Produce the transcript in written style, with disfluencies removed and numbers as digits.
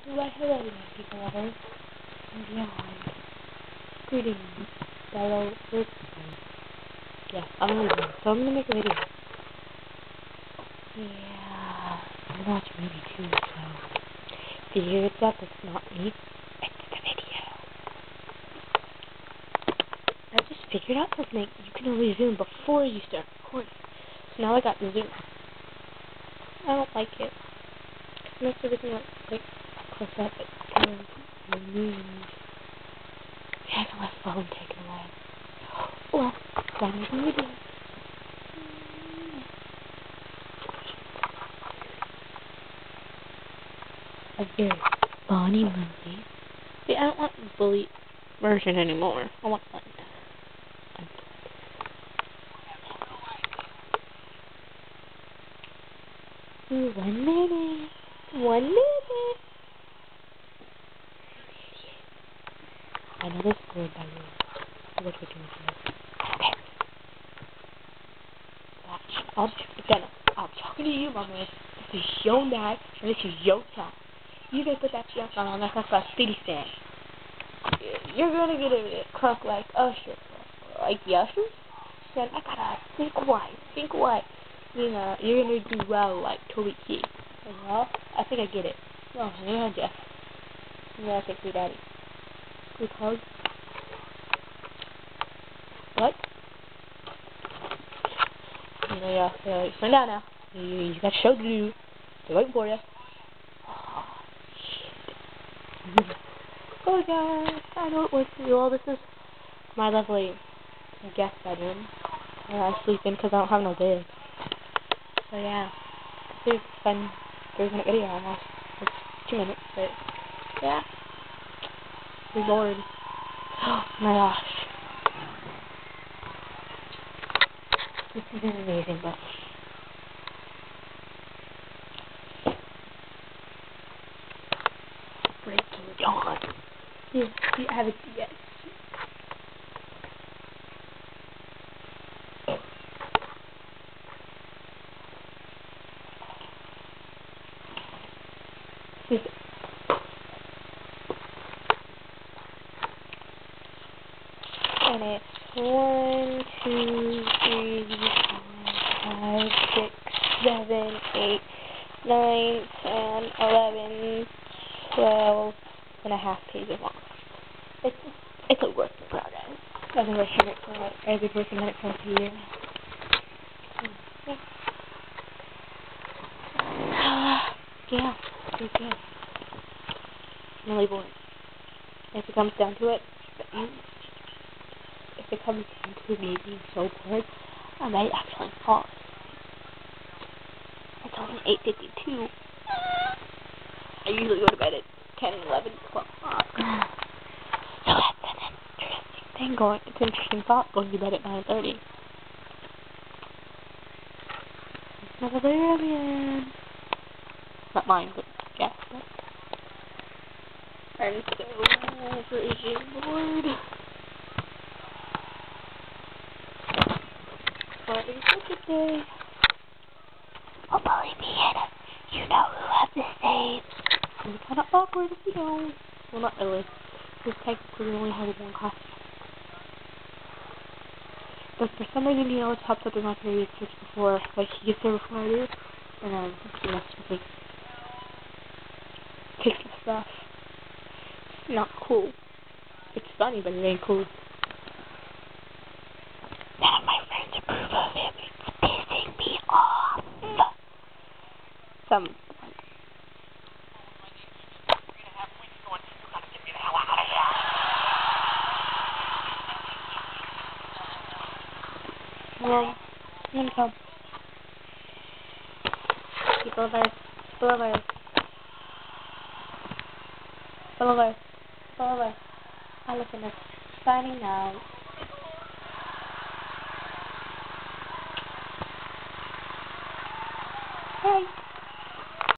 Why hello there, people lovers and beyond. Greetings, fellow Earthers. Yeah, I'm leaving, so I'm gonna make a video. Yeah, I'm watching a movie too, so if you hear stuff, it's not me, it's the video. I just figured out something. You can always zoom before you start recording. So now I got the zoom. I don't like it. It makes everything look like close up, but kind of move. Yeah, I can let the phone take it away. Well, I'm making a video. A very funny movie. See, I don't want the bully version anymore. I want one. Ooh, 1 minute. 1 minute. I know this is weird by you. What we're doing here. Okay. Watch. I'm talking to you, my man. This is your night, and this is your time. You gonna put that junk on like a city stand. You're gonna get a crunk like Usher. Like the Ushers? Then I gotta think white. Then you're gonna do well like Toby Keith. Well, I think I get it. Oh, yeah, Jeff. Yeah, I think we daddy. Group hug. What? Yeah, slow down now. You got a show to do. They're waiting for you. Oh, shit. Oh, guys, I know it was for you all. This is my lovely guest bedroom. I sleep in because I don't have no bed. So, yeah. This is a fun 3-minute video almost. It's 2 minutes, but, yeah. We're bored. Oh, my gosh. This is amazing, but... Breaking Dawn. Yes, you have it, yes. This is... And it's 1, 2, 3, 4, 5, 6, 7, 8, 9, 10, 11, 12 and a half pages long. It's a work in progress. I've been working on it for a few years. Yeah, it's good. I'm really bored. If it comes down to it, me being so bored, I might actually fall. It's only 8:52. I usually go to bed at 10, 11, 12 o'clock. So that's an interesting thing going. It's an interesting thought going to bed at 9:30. It's not very early. Not mine, but yeah. I'm so freaking bored. Starting for today. Oh, bully me, Hannah. You know who have the same. It's kind of awkward if you don't. Well, not really. Because technically we only have one costume. But for some reason, you know, it pops up in my period search before, like, he gets there before I do. And then, you know, stupid. Takes my stuff. It's not cool. It's funny, but it ain't cool. None of my friends approve of it. It's pissing me off. Some. Well, I'm gonna come. People over. People over. People over. People over. I listen to signing out. Hey.